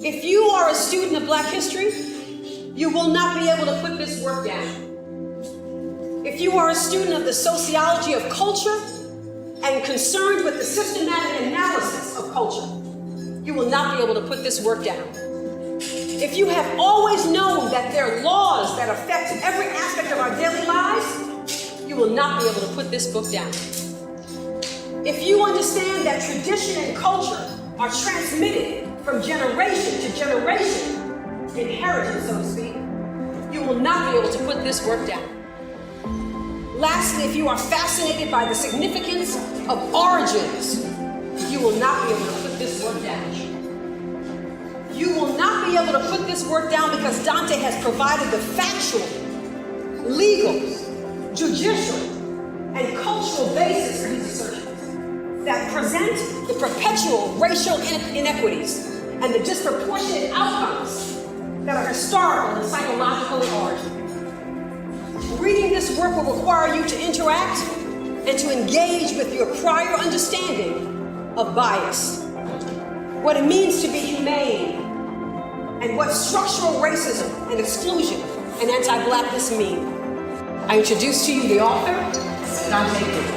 If you are a student of Black history, you will not be able to put this work down. If you are a student of the sociology of culture and concerned with the systematic analysis of culture, you will not be able to put this work down. If you have always known that there are laws that affect every aspect of our daily lives, you will not be able to put this book down. If you understand that tradition and culture are transmitted from generation to generation, inherited, so to speak, you will not be able to put this work down. Lastly, if you are fascinated by the significance of origins, you will not be able to put this work down. You will not be able to put this work down because Dante has provided the factual, legal, judicial, and cultural basis for his assertions that present the perpetual racial inequities and the disproportionate outcomes that are historical and psychological in origin. Reading this work will require you to interact and to engage with your prior understanding of bias, what it means to be humane, and what structural racism and exclusion and anti-Blackness mean. I introduce to you the author, Dante.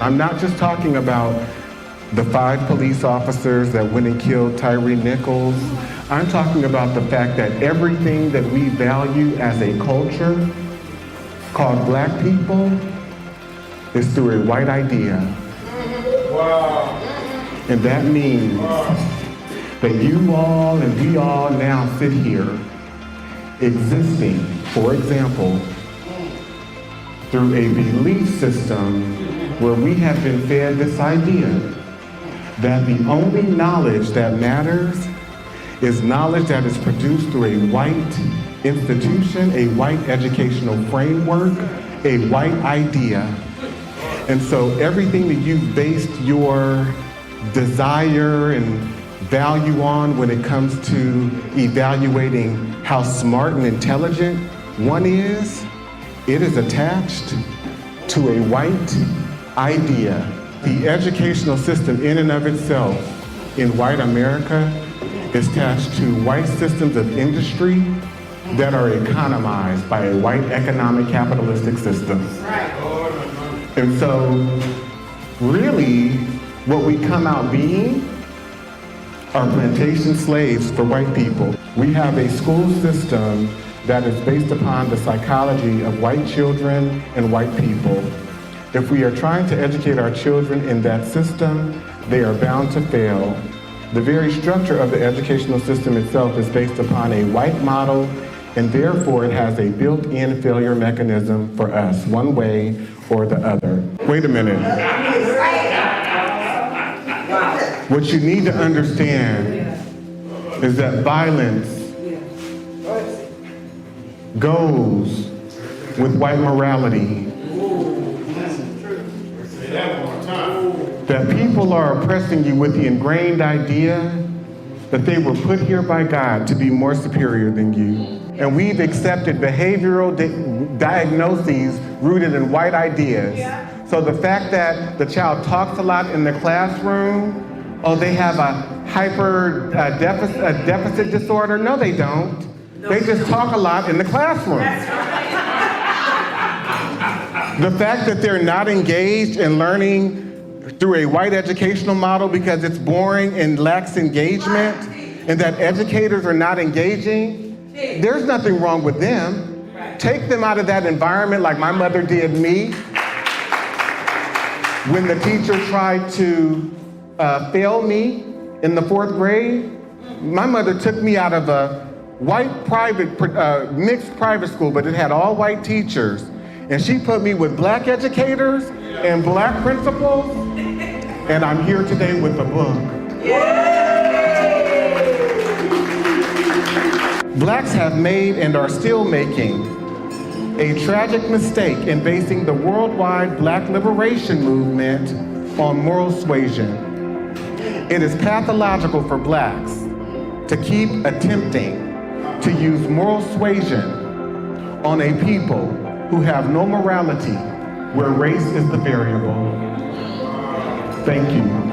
I'm not just talking about the 5 police officers that went and killed Tyree Nichols. I'm talking about the fact that everything that we value as a culture called Black people is through a white idea. Wow. And that means that you all and we all now sit here existing, for example, through a belief system where we have been fed this idea that the only knowledge that matters is knowledge that is produced through a white institution, a white educational framework, a white idea. And so everything that you've based your desire and value on when it comes to evaluating how smart and intelligent one is, it is attached to a white idea. The educational system in and of itself in white America is attached to white systems of industry that are economized by a white economic capitalistic system. And so really what we come out being are plantation slaves for white people. We have a school system that is based upon the psychology of white children and white people. If we are trying to educate our children in that system, they are bound to fail. The very structure of the educational system itself is based upon a white model, and therefore it has a built-in failure mechanism for us, one way or the other. Wait a minute. What you need to understand is that violence goes with white morality. That people are oppressing you with the ingrained idea that they were put here by God to be more superior than you. And we've accepted behavioral diagnoses rooted in white ideas. So the fact that the child talks a lot in the classroom, oh, they have a deficit disorder. No, they don't. They just talk a lot in the classroom. The fact that they're not engaged in learning through a white educational model because it's boring and lacks engagement, and that educators are not engaging, there's nothing wrong with them. Take them out of that environment like my mother did me. When the teacher tried to fail me in the 4th grade, my mother took me out of a white mixed private school, but it had all white teachers. And she put me with Black educators and Black principals, and I'm here today with a book. Blacks have made and are still making a tragic mistake in basing the worldwide Black liberation movement on moral suasion. It is pathological for Blacks to keep attempting to use moral suasion on a people who have no morality, where race is the variable. Thank you.